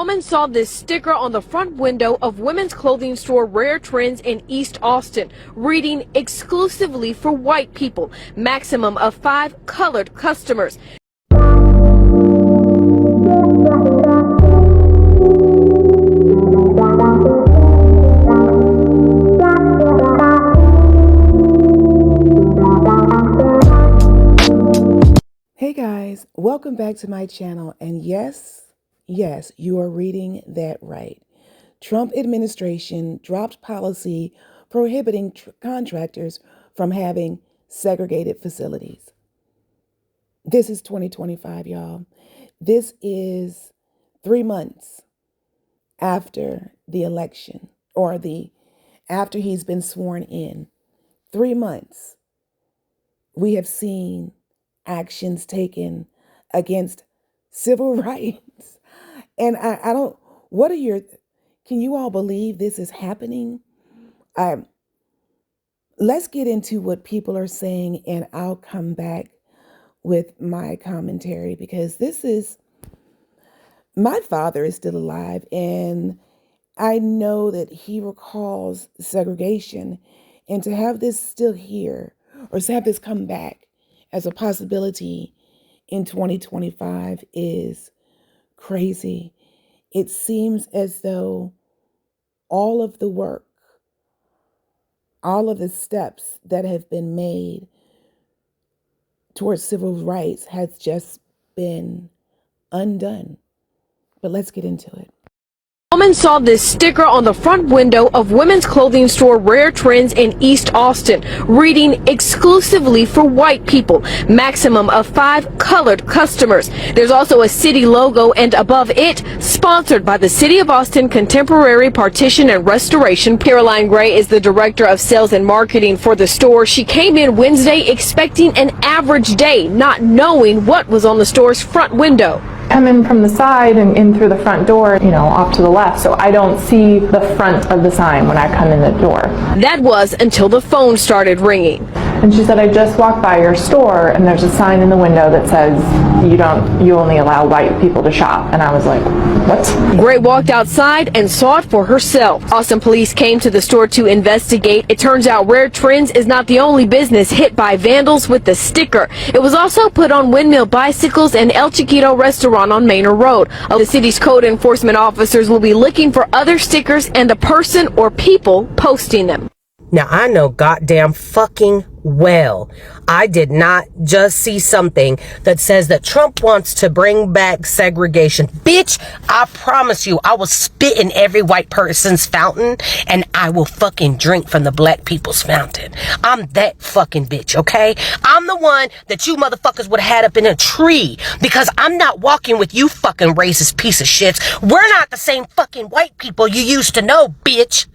Woman saw this sticker on the front window of women's clothing store Rare Trends in East Austin, reading exclusively for white people, maximum of 5 colored customers. Hey guys, welcome back to my channel, and yes, you are reading that right. Trump administration dropped policy prohibiting contractors from having segregated facilities. This is 2025, y'all. This is 3 months after the election, or after he's been sworn in. 3 months. We have seen actions taken against civil rights. And I don't, can you all believe this is happening? Let's get into what people are saying, and I'll come back with my commentary, because my father is still alive, and I know that he recalls segregation, and to have this still here, or to have this come back as a possibility in 2025 is crazy. It seems as though all of the work, all of the steps that have been made towards civil rights has just been undone. But let's get into it. Woman saw this sticker on the front window of women's clothing store Rare Trends in East Austin, reading exclusively for white people, maximum of 5 colored customers. There's also a city logo, and above it, sponsored by the City of Austin Contemporary Partition and Restoration. Caroline Gray is the director of sales and marketing for the store. She came in Wednesday expecting an average day, not knowing what was on the store's front window. Come in from the side and in through the front door, off to the left, so I don't see the front of the sign when I come in the door. That was until the phone started ringing. And she said, I just walked by your store and there's a sign in the window that says you only allow white people to shop. And I was like, what? Gray walked outside and saw it for herself. Austin police came to the store to investigate. It turns out Rare Trends is not the only business hit by vandals with the sticker. It was also put on Windmill Bicycles and El Chiquito Restaurant on Manor Road. The city's code enforcement officers will be looking for other stickers and the person or people posting them. Now, I know goddamn fucking well, I did not just see something that says that Trump wants to bring back segregation. Bitch, I promise you, I will spit in every white person's fountain, and I will fucking drink from the black people's fountain. I'm that fucking bitch, okay? I'm the one that you motherfuckers would have had up in a tree, because I'm not walking with you fucking racist piece of shits. We're not the same fucking white people you used to know, bitch.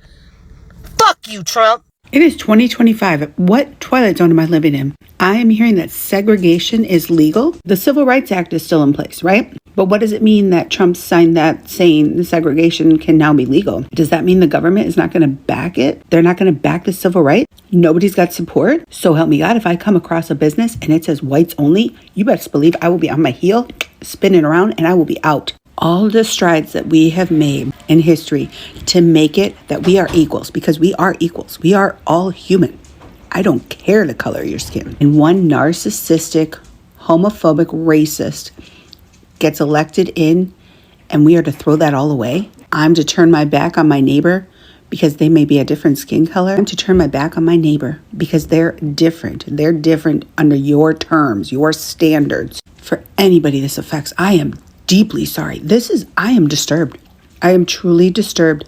Fuck you, Trump. It is 2025. What twilight zone am I living in? I am hearing that segregation is legal. The Civil Rights Act is still in place, right? But what does it mean that Trump signed that saying the segregation can now be legal? Does that mean the government is not going to back it? They're not going to back the civil rights? Nobody's got support? So help me God, if I come across a business and it says whites only, you best believe I will be on my heel, spinning around, and I will be out. All the strides that we have made in history to make it that we are equals, because we are equals. We are all human. I don't care the color of your skin. And one narcissistic, homophobic racist gets elected in, and we are to throw that all away. I'm to turn my back on my neighbor because they may be a different skin color. I'm to turn my back on my neighbor because they're different. They're different under your terms, your standards. For anybody this affects, I am deeply sorry. I am disturbed. I am truly disturbed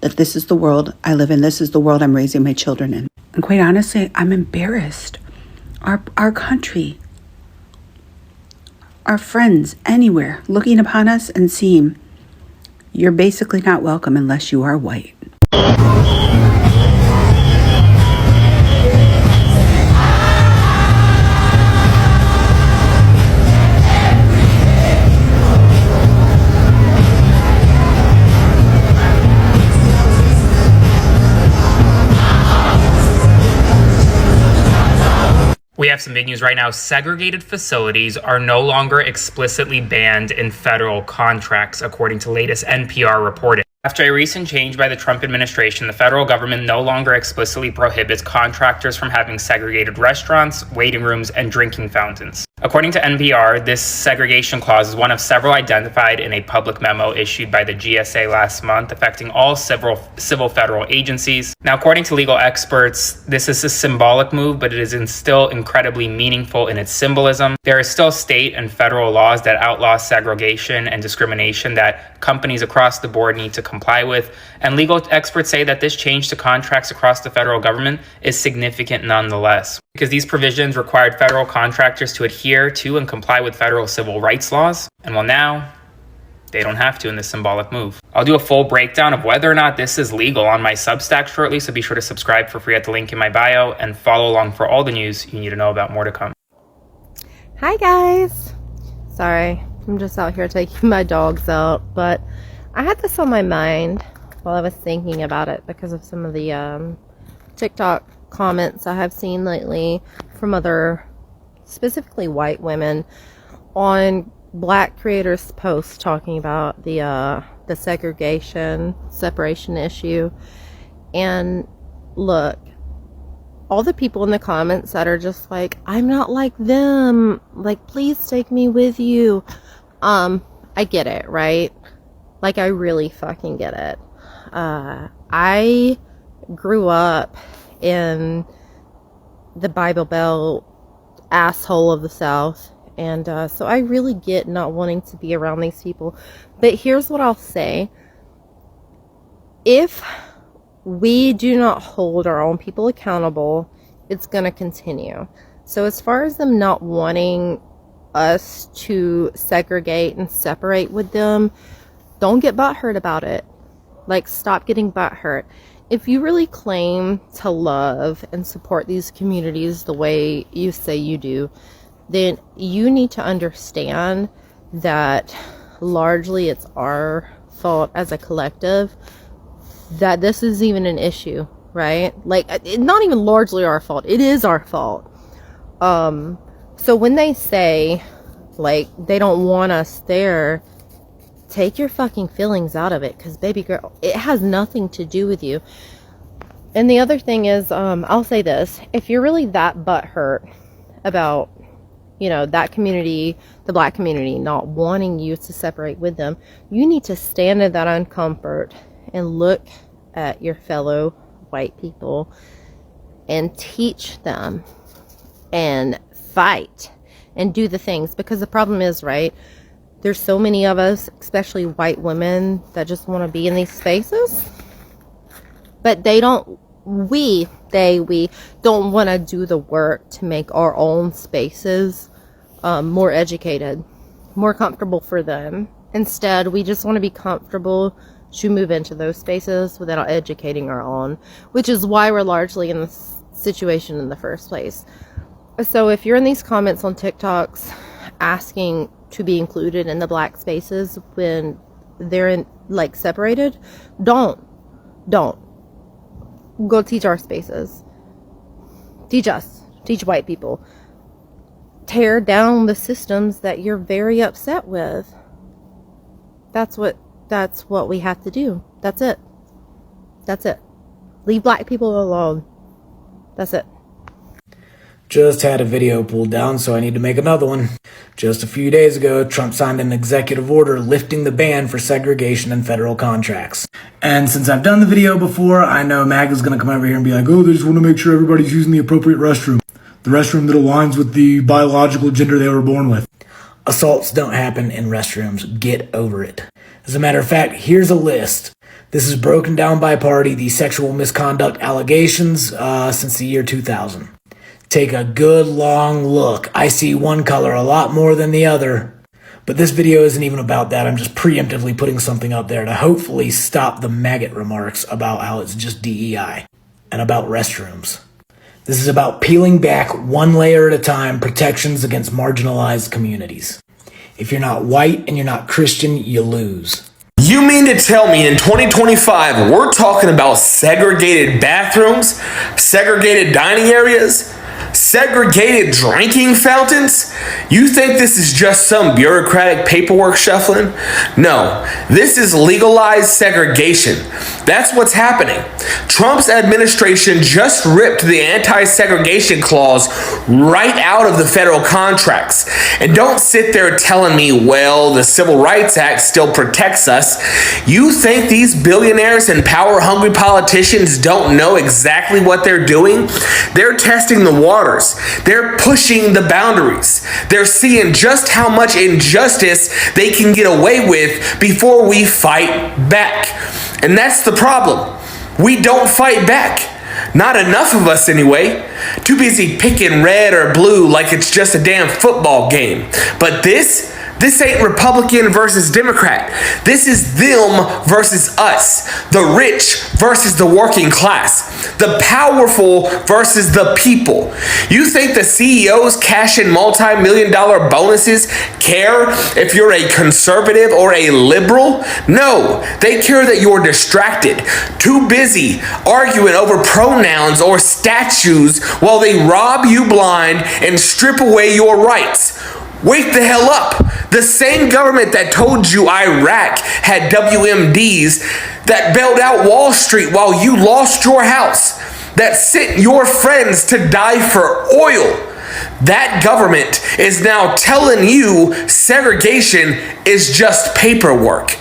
that this is the world I live in. This is the world I'm raising my children in. And quite honestly, I'm embarrassed. Our country, our friends anywhere looking upon us and seeing you're basically not welcome unless you are white. We have some big news right now. Segregated facilities are no longer explicitly banned in federal contracts, according to latest NPR reporting. After a recent change by the Trump administration, the federal government no longer explicitly prohibits contractors from having segregated restaurants, waiting rooms, and drinking fountains. According to NPR, this segregation clause is one of several identified in a public memo issued by the GSA last month, affecting all civil federal agencies. Now, according to legal experts, this is a symbolic move, but it is still incredibly meaningful in its symbolism. There are still state and federal laws that outlaw segregation and discrimination that companies across the board need to comply with, and legal experts say that this change to contracts across the federal government is significant nonetheless, because these provisions required federal contractors to adhere to and comply with federal civil rights laws, and well, now they don't have to in this symbolic move. I'll do a full breakdown of whether or not this is legal on my Substack shortly, so be sure to subscribe for free at the link in my bio and follow along for all the news you need to know about. More to come. Hi guys, sorry, I'm just out here taking my dogs out, but I had this on my mind while I was thinking about it because of some of the TikTok comments I have seen lately from other, specifically white women, on black creators' posts talking about the separation issue. And look, all the people in the comments that are just like, I'm not like them, like, please take me with you. I get it, right? Like, I really fucking get it. I grew up in the Bible Belt asshole of the South, and so I really get not wanting to be around these people. But here's what I'll say. If we do not hold our own people accountable, it's going to continue. So as far as them not wanting us to segregate and separate with them, don't get butthurt about it. Like, stop getting butthurt. If you really claim to love and support these communities the way you say you do, then you need to understand that largely it's our fault as a collective that this is even an issue, right? Like, not even largely our fault. It is our fault. So when they say, like, they don't want us there, take your fucking feelings out of it, because baby girl, it has nothing to do with you. And the other thing is, I'll say this, if you're really that butthurt about, you know, that community, the black community, not wanting you to separate with them, you need to stand in that uncomfort and look at your fellow white people and teach them and fight and do the things. Because the problem is, right, there's so many of us, especially white women, that just want to be in these spaces, but we don't want to do the work to make our own spaces more educated, more comfortable for them. Instead, we just want to be comfortable to move into those spaces without educating our own, which is why we're largely in this situation in the first place. So if you're in these comments on TikToks asking to be included in the black spaces when they're in, like, separated, don't go teach our spaces. Teach us. Teach white people. Tear down the systems that you're very upset with. That's what we have to do. That's it. Leave black people alone. That's it. Just had a video pulled down, so I need to make another one. Just a few days ago, Trump signed an executive order lifting the ban for segregation in federal contracts. And since I've done the video before, I know MAGA's gonna come over here and be like, oh, they just want to make sure everybody's using the appropriate restroom. The restroom that aligns with the biological gender they were born with. Assaults don't happen in restrooms. Get over it. As a matter of fact, here's a list. This is broken down by party, the sexual misconduct allegations since the year 2000. Take a good long look. I see one color a lot more than the other. But this video isn't even about that. I'm just preemptively putting something up there to hopefully stop the maggot remarks about how it's just DEI and about restrooms. This is about peeling back one layer at a time protections against marginalized communities. If you're not white and you're not Christian, you lose. You mean to tell me in 2025 we're talking about segregated bathrooms, segregated dining areas, segregated drinking fountains? You think this is just some bureaucratic paperwork shuffling? No, this is legalized segregation. That's what's happening. Trump's administration just ripped the anti-segregation clause right out of the federal contracts. And don't sit there telling me, well, the Civil Rights Act still protects us. You think these billionaires and power-hungry politicians don't know exactly what they're doing? They're testing the waters. They're pushing the boundaries. They're seeing just how much injustice they can get away with before we fight back. And that's the problem. We don't fight back. Not enough of us anyway. Too busy picking red or blue like it's just a damn football game. But this ain't Republican versus Democrat. This is them versus us. The rich versus the working class. The powerful versus the people. You think the CEOs cashing multi-million-dollar bonuses care if you're a conservative or a liberal? No, they care that you're distracted, too busy arguing over pronouns or statues while they rob you blind and strip away your rights. Wake the hell up. The same government that told you Iraq had WMDs, that bailed out Wall Street while you lost your house, that sent your friends to die for oil. That government is now telling you segregation is just paperwork.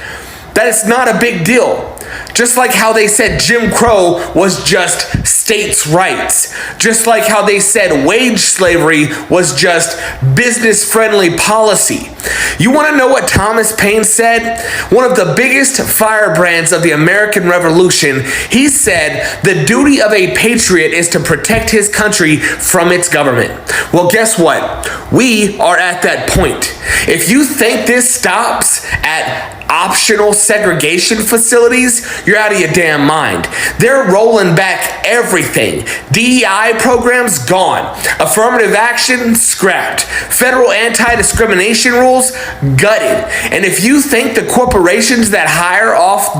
That it's not a big deal. Just like how they said Jim Crow was just states' rights. Just like how they said wage slavery was just business-friendly policy. You want to know what Thomas Paine said? One of the biggest firebrands of the American Revolution. He said, the duty of a patriot is to protect his country from its government. Well, guess what? We are at that point. If you think this stops at optional segregation facilities, you're out of your damn mind. They're rolling back everything. DEI programs gone. Affirmative action scrapped. Federal anti-discrimination rules gutted. And if you think the corporations that hire off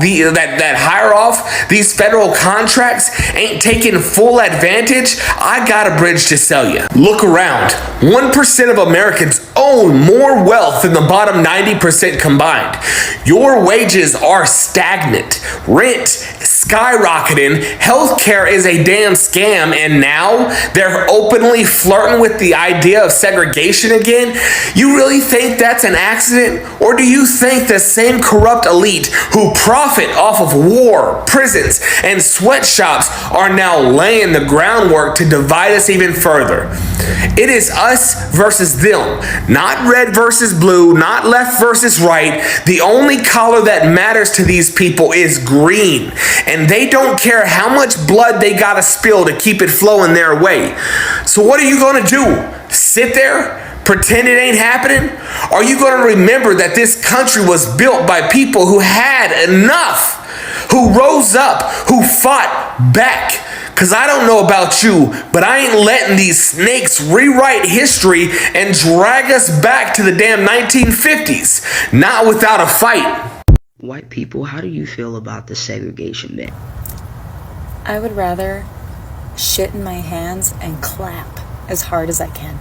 these federal contracts ain't taking full advantage, I got a bridge to sell you. Look around. 1% of Americans own more wealth than the bottom 90% combined. Your wages are stagnant. Rent skyrocketing. Healthcare is a damn scam, and now they're openly flirting with the idea of segregation again. You really think that's an accident? Or do you think the same corrupt elite who profit off of war, prisons, and sweatshops are now laying the groundwork to divide us even further? It is us versus them. Not red versus blue, not left versus right. The only color that matters to these people is green. And they don't care how much blood they gotta spill to keep it flowing their way. So what are you gonna do? Sit there? Pretend it ain't happening? Are you gonna remember that this country was built by people who had enough? Who rose up? Who fought back? Because I don't know about you, but I ain't letting these snakes rewrite history and drag us back to the damn 1950s. Not without a fight. White people, how do you feel about the segregation ban? I would rather shit in my hands and clap as hard as I can.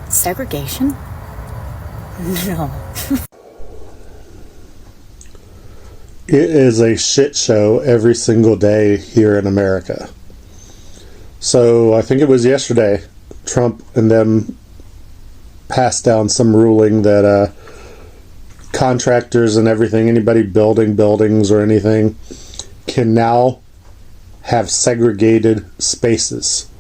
Segregation? No. It is a shit show every single day here in America. So I think it was yesterday, Trump and them passed down some ruling that contractors and everything, anybody building buildings or anything, can now have segregated spaces.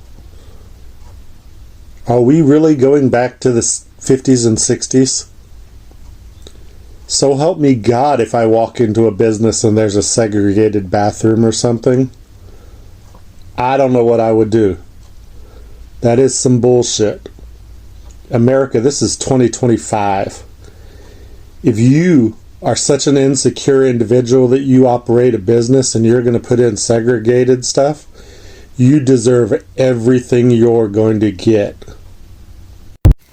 Are we really going back to the 50s and 60s? So help me God if I walk into a business and there's a segregated bathroom or something. I don't know what I would do. That is some bullshit. America, this is 2025. If you are such an insecure individual that you operate a business and you're going to put in segregated stuff, you deserve everything you're going to get.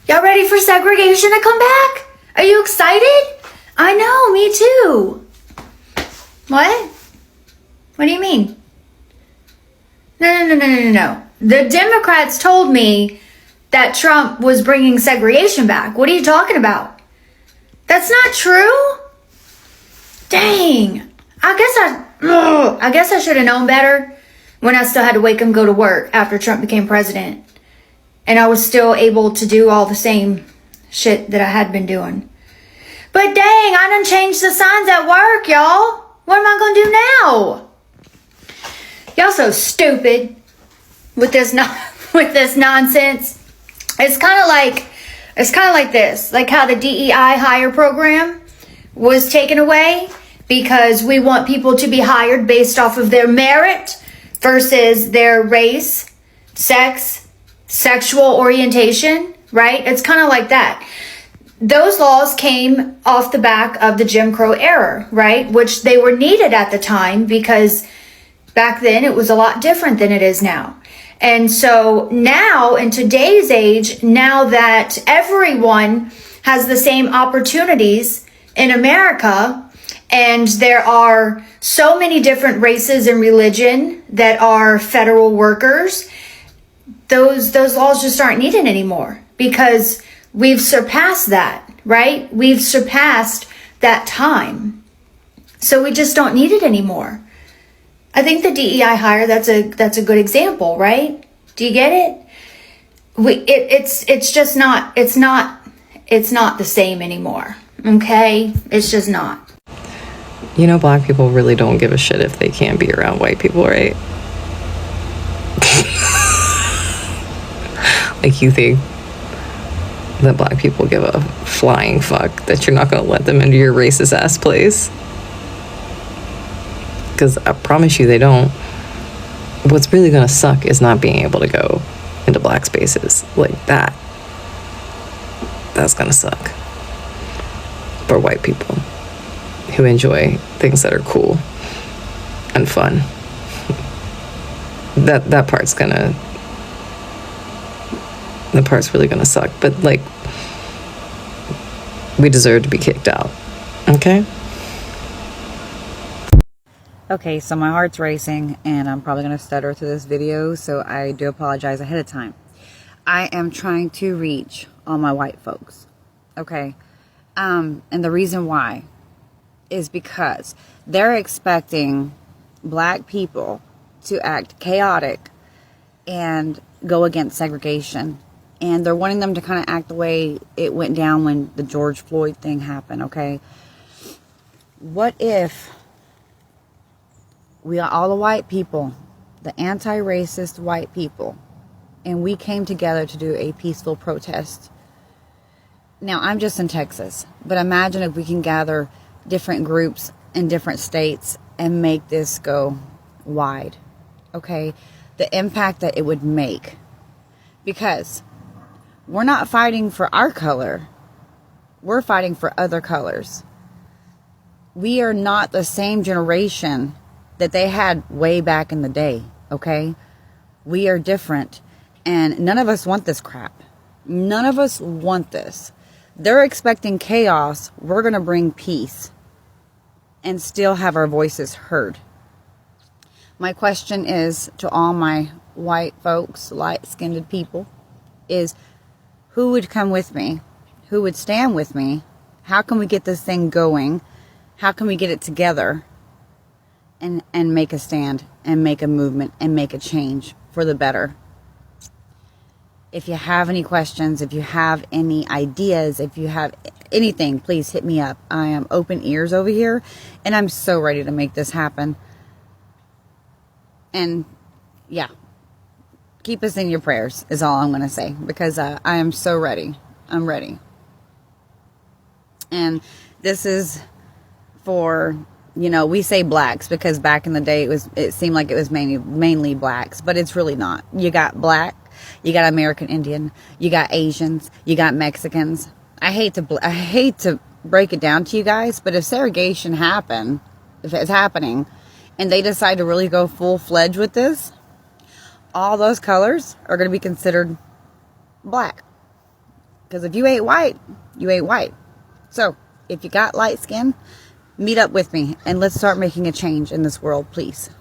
Y'all ready for segregation to come back? Are you excited? I know, me too. What? What do you mean? No. The Democrats told me that Trump was bringing segregation back. What are you talking about? That's not true. Dang. I guess I should have known better when I still had to wake up and go to work after Trump became president. And I was still able to do all the same shit that I had been doing. But dang, I done changed the signs at work, y'all. What am I gonna do now? Y'all so stupid with this nonsense. It's kind of like this, like how the DEI hire program was taken away because we want people to be hired based off of their merit versus their race, sex, sexual orientation, right? It's kind of like that. Those laws came off the back of the Jim Crow era, right? Which they were needed at the time because back then it was a lot different than it is now. And so now in today's age, now that everyone has the same opportunities in America, and there are so many different races and religion that are federal workers, those laws just aren't needed anymore because we've surpassed that, right? We've surpassed that time. So we just don't need it anymore. I think the DEI hire, that's a good example, right? Do you get it? It's just not, it's not the same anymore. Okay? It's just not. You know, black people really don't give a shit if they can't be around white people, right? Like, you think that black people give a flying fuck that you're not gonna let them into your racist ass place? Because I promise you they don't. What's really gonna suck is not being able to go into black spaces like that. That's gonna suck for white people who enjoy things that are cool and fun. That part's really gonna suck. But like, we deserve to be kicked out. Okay? Okay, so my heart's racing and I'm probably going to stutter through this video, so I do apologize ahead of time. I am trying to reach all my white folks, okay? And the reason why is because they're expecting black people to act chaotic and go against segregation. And they're wanting them to kind of act the way it went down when the George Floyd thing happened, okay? What if we are all the white people, the anti-racist white people, and we came together to do a peaceful protest? Now, I'm just in Texas, but imagine if we can gather different groups in different states and make this go wide, okay? The impact that it would make. Because we're not fighting for our color. We're fighting for other colors. We are not the same generation that they had way back in the day, okay? We are different, and none of us want this crap. None of us want this. They're expecting chaos. We're going to bring peace and still have our voices heard. My question is to all my white folks, light-skinned people, is who would come with me? Who would stand with me? How can we get this thing going? How can we get it together and make a stand and make a movement and make a change for the better? If you have any questions, if you have any ideas, if you have anything, please hit me up. I am open ears over here, and I'm so ready to make this happen. And yeah, keep us in your prayers is all I'm going to say, because I am so ready. I'm ready. And this is for, you know, we say blacks because back in the day it seemed like it was mainly blacks, but it's really not. You got black, you got American Indian, you got Asians, you got Mexicans. I hate to break it down to you guys, but if segregation if it's happening and they decide to really go full-fledged with this, all those colors are going to be considered black. Because if you ain't white, you ain't white. So if you got light skin, meet up with me and let's start making a change in this world, please.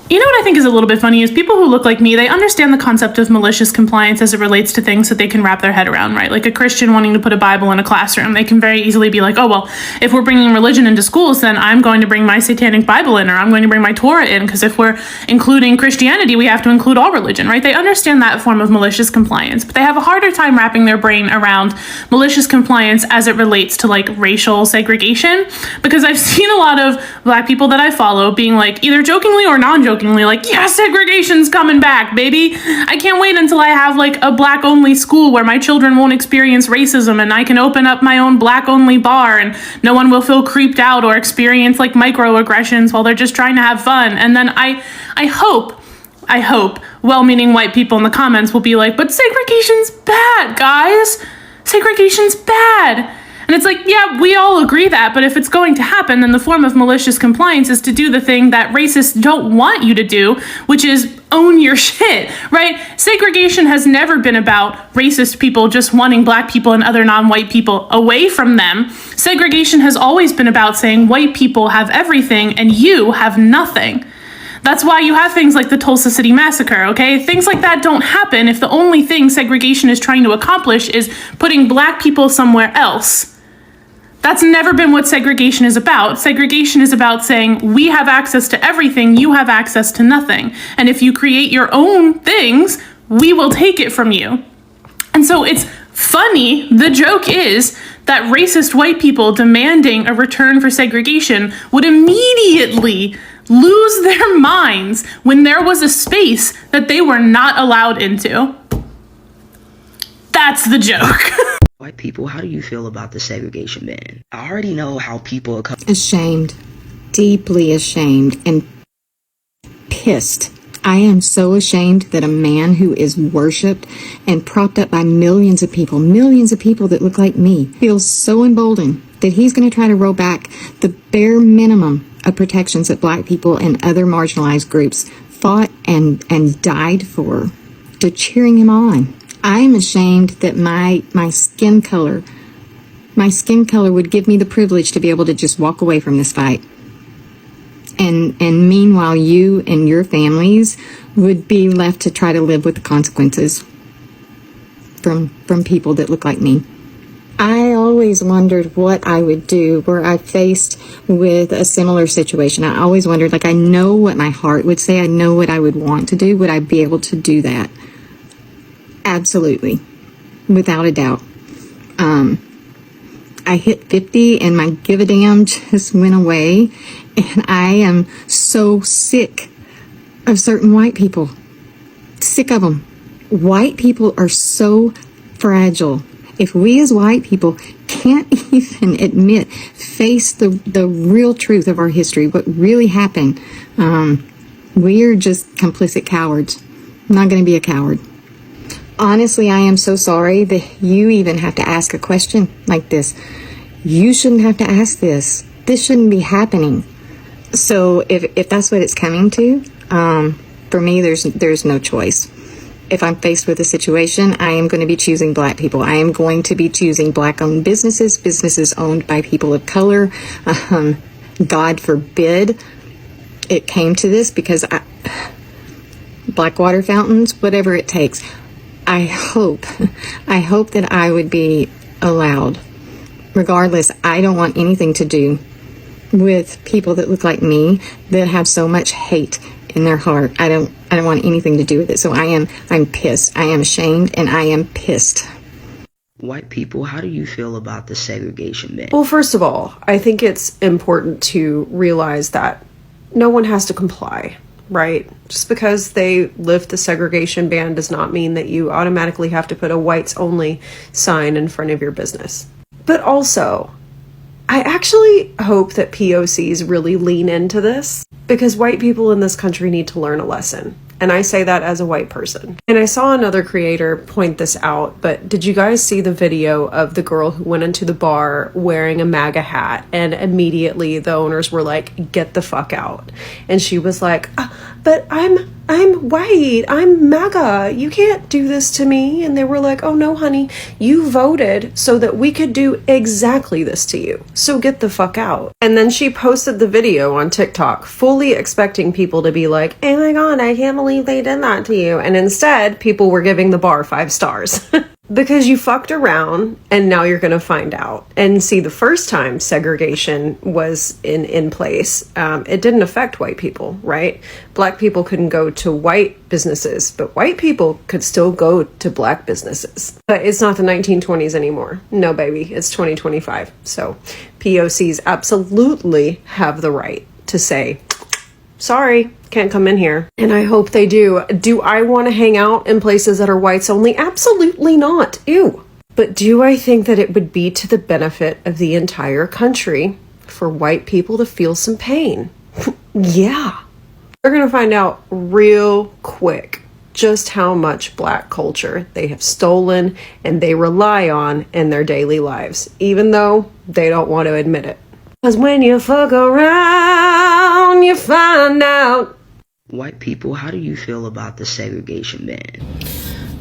You know what I think is a little bit funny is people who look like me, they understand the concept of malicious compliance as it relates to things that they can wrap their head around, right? Like a Christian wanting to put a Bible in a classroom. They can very easily be like, oh, well, if we're bringing religion into schools, then I'm going to bring my satanic Bible in, or I'm going to bring my Torah in, because if we're including Christianity, we have to include all religion, right? They understand that form of malicious compliance, but they have a harder time wrapping their brain around malicious compliance as it relates to like racial segregation, because I've seen a lot of Black people that I follow being like, either jokingly or non-jokingly, like, yeah, segregation's coming back, baby. I can't wait until I have like a Black only school where my children won't experience racism and I can open up my own Black only bar and no one will feel creeped out or experience like microaggressions while they're just trying to have fun. And then I hope well-meaning white people in the comments will be like, but segregation's bad, guys. Segregation's bad. And it's like, yeah, we all agree that, but if it's going to happen, then the form of malicious compliance is to do the thing that racists don't want you to do, which is own your shit, right? Segregation has never been about racist people just wanting Black people and other non-white people away from them. Segregation has always been about saying white people have everything and you have nothing. That's why you have things like the Tulsa City Massacre, okay? Things like that don't happen if the only thing segregation is trying to accomplish is putting Black people somewhere else. That's never been what segregation is about. Segregation is about saying, we have access to everything, you have access to nothing. And if you create your own things, we will take it from you. And so it's funny, the joke is that racist white people demanding a return for segregation would immediately lose their minds when there was a space that they were not allowed into. That's the joke. White people, how do you feel about the segregation ban? I already know how people are ashamed, deeply ashamed, and pissed. I am so ashamed that a man who is worshipped and propped up by millions of people that look like me, feels so emboldened that he's going to try to roll back the bare minimum of protections that Black people and other marginalized groups fought and died for. They're cheering him on. I am ashamed that my skin color would give me the privilege to be able to just walk away from this fight. And meanwhile, you and your families would be left to try to live with the consequences from people that look like me. I always wondered what I would do were I faced with a similar situation. I always wondered, like, I know what my heart would say. I know what I would want to do. Would I be able to do that? Absolutely. Without a doubt. I hit 50 and my give a damn just went away. And I am so sick of certain white people. Sick of them. White people are so fragile. If we as white people can't even face the real truth of our history, what really happened, we are just complicit cowards. I'm not going to be a coward. Honestly, I am so sorry that you even have to ask a question like this. You shouldn't have to ask this. This shouldn't be happening. So if that's what it's coming to, for me, there's no choice. If I'm faced with a situation, I am going to be choosing Black people. I am going to be choosing Black-owned businesses owned by people of color. God forbid it came to this, because Black water fountains, whatever it takes. I hope that I would be allowed. Regardless, I don't want anything to do with people that look like me that have so much hate in their heart. I don't want anything to do with it. So I'm pissed. I am ashamed and I am pissed. White people, how do you feel about the segregation ban? Well, first of all, I think it's important to realize that no one has to comply, right? Just because they lift the segregation ban does not mean that you automatically have to put a whites only sign in front of your business. But also, I actually hope that POCs really lean into this, because white people in this country need to learn a lesson. And I say that as a white person. And I saw another creator point this out, but did you guys see the video of the girl who went into the bar wearing a MAGA hat, and immediately the owners were like, get the fuck out? And she was like, but I'm I'm white. I'm MAGA. You can't do this to me. And they were like, oh no, honey, you voted so that we could do exactly this to you. So get the fuck out. And then she posted the video on TikTok, fully expecting people to be like, oh my God, I can't believe they did that to you. And instead, people were giving the bar 5 stars. Because you fucked around and now you're going to find out. And see, the first time segregation was in place, it didn't affect white people, right? Black people couldn't go to white businesses, but white people could still go to black businesses. But it's not the 1920s anymore. No, baby, it's 2025. So POCs absolutely have the right to say, sorry, can't come in here. And I hope they do. Do I want to hang out in places that are whites only? Absolutely not. Ew. But do I think that it would be to the benefit of the entire country for white people to feel some pain? Yeah. They're going to find out real quick just how much black culture they have stolen and they rely on in their daily lives, even though they don't want to admit it. Because when you fuck around, you find out. White people, how do you feel about the segregation ban?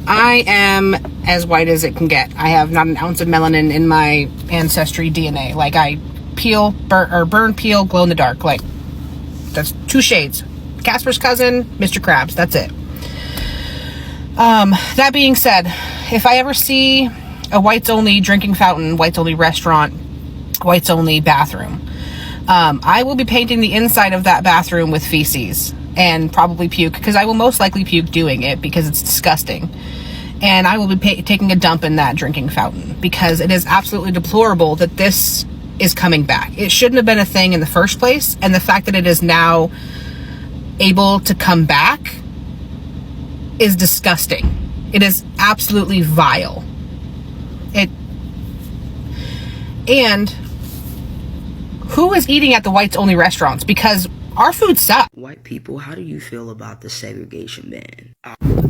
I am as white as it can get. I have not an ounce of melanin in my ancestry DNA. Like, I burn, peel, glow in the dark. Like, that's 2 shades. Casper's cousin, Mr. Krabs. That's it. That being said, if I ever see a whites-only drinking fountain, whites-only restaurant, whites-only bathroom, I will be painting the inside of that bathroom with feces and probably puke, because I will most likely puke doing it because it's disgusting. And I will be taking a dump in that drinking fountain because it is absolutely deplorable that this is coming back. It shouldn't have been a thing in the first place, and the fact that it is now able to come back is disgusting. It is absolutely vile. And who is eating at the whites only restaurants? Because our food sucks. White people, how do you feel about the segregation ban?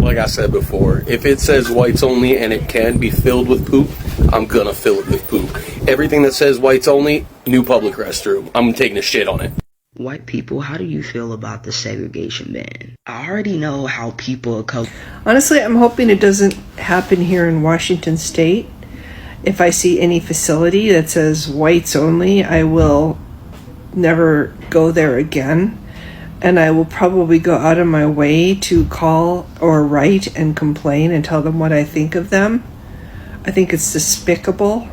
Like I said before, if it says whites only and it can be filled with poop, I'm gonna fill it with poop. Everything that says whites only, new public restroom, I'm taking a shit on it. White people, how do you feel about the segregation ban? I already know how people of color... Honestly, I'm hoping it doesn't happen here in Washington State. If I see any facility that says whites only, I will never go there again. And I will probably go out of my way to call or write and complain and tell them what I think of them. I think it's despicable.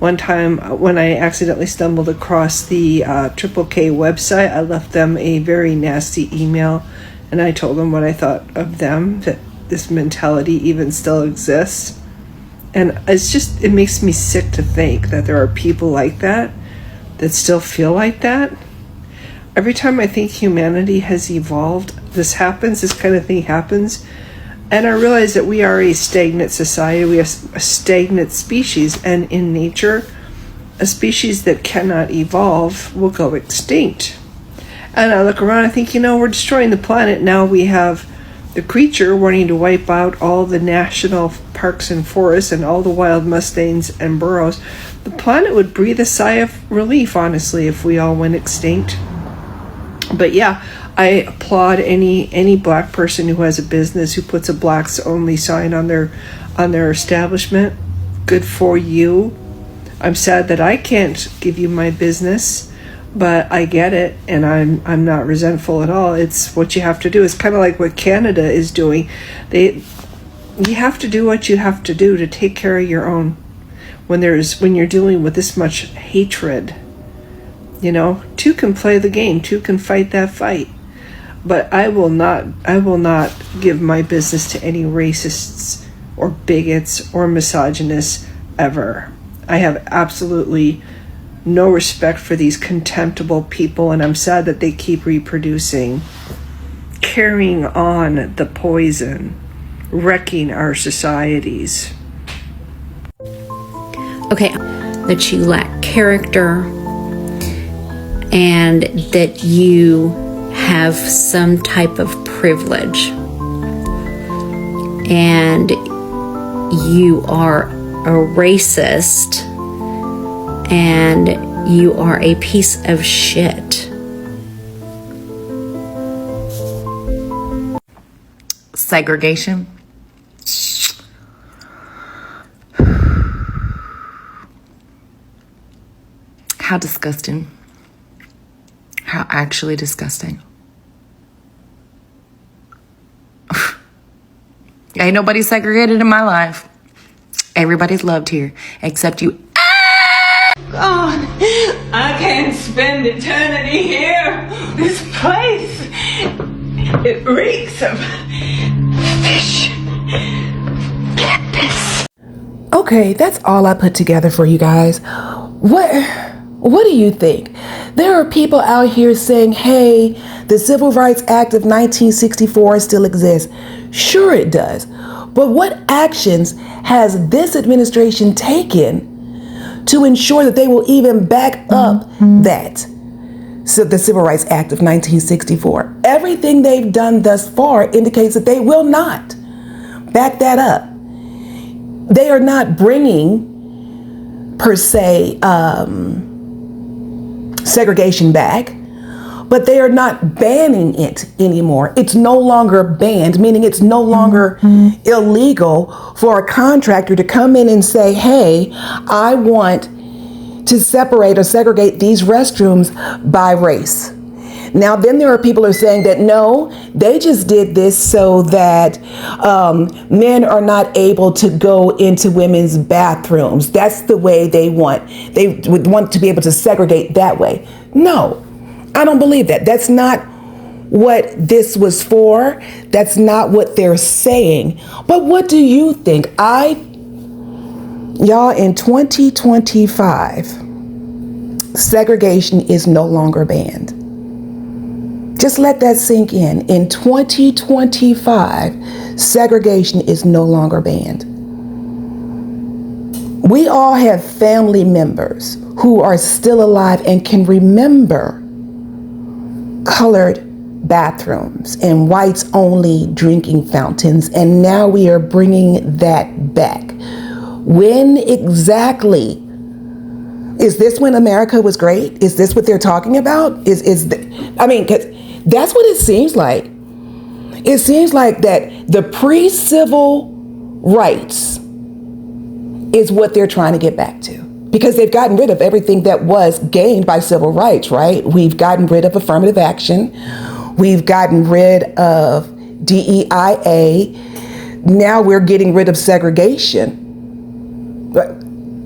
One time when I accidentally stumbled across the Triple K website, I left them a very nasty email and I told them what I thought of them, that this mentality even still exists. And it makes me sick to think that there are people like that still feel like that. Every time I think humanity has evolved, this kind of thing happens. And I realize that we are a stagnant society, we are a stagnant species, and in nature, a species that cannot evolve will go extinct. And I look around and I think, we're destroying the planet. Now we have the creature wanting to wipe out all the national parks and forests and all the wild mustangs and burros. The planet would breathe a sigh of relief, honestly, if we all went extinct. But yeah, I applaud any black person who has a business, who puts a blacks only sign on their establishment. Good for you. I'm sad that I can't give you my business, but I get it, and I'm not resentful at all. It's what you have to do. It's kind of like what Canada is doing. You have to do what you have to do to take care of your own. When you're dealing with this much hatred, two can play the game, two can fight that fight. But I will not give my business to any racists or bigots or misogynists ever. I have absolutely no respect for these contemptible people, and I'm sad that they keep reproducing, carrying on the poison, wrecking our societies. Okay, that you lack character and that you have some type of privilege and you are a racist and you are a piece of shit. segregation. How disgusting. How actually disgusting. Ain't nobody segregated in my life. Everybody's loved here, except you. God, I can't spend eternity here. This place, it reeks of fish. Get this. Okay, that's all I put together for you guys. What do you think? There are people out here saying, hey, the Civil Rights Act of 1964 still exists. Sure it does. But what actions has this administration taken to ensure that they will even back up that? So the Civil Rights Act of 1964. Everything they've done thus far indicates that they will not back that up. They are not bringing, per se, segregation back, but they are not banning it anymore. It's no longer banned, meaning it's no longer illegal for a contractor to come in and say, hey, I want to separate or segregate these restrooms by race. Now, then there are people who are saying that no, they just did this so that men are not able to go into women's bathrooms. That's the way they want. They would want to be able to segregate that way. No, I don't believe that. That's not what this was for. That's not what they're saying. But what do you think? Y'all, in 2025, segregation is no longer banned. Just let that sink in. In 2025, segregation is no longer banned. We all have family members who are still alive and can remember colored bathrooms and whites only drinking fountains, and now we are bringing that back. When exactly? Is this when America was great? Is this what they're talking about? Cause that's what it seems like. It seems like that the pre-civil rights is what they're trying to get back to, because they've gotten rid of everything that was gained by civil rights, right? We've gotten rid of affirmative action. We've gotten rid of DEIA. Now we're getting rid of segregation. But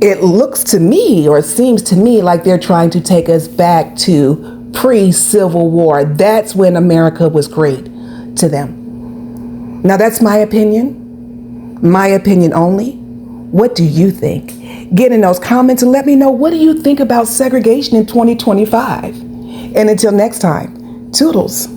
it looks to me, or it seems to me, like they're trying to take us back to pre-Civil War. That's when America was great to them. Now that's my opinion only. What do you think? Get in those comments and let me know, what do you think about segregation in 2025? And until next time, toodles.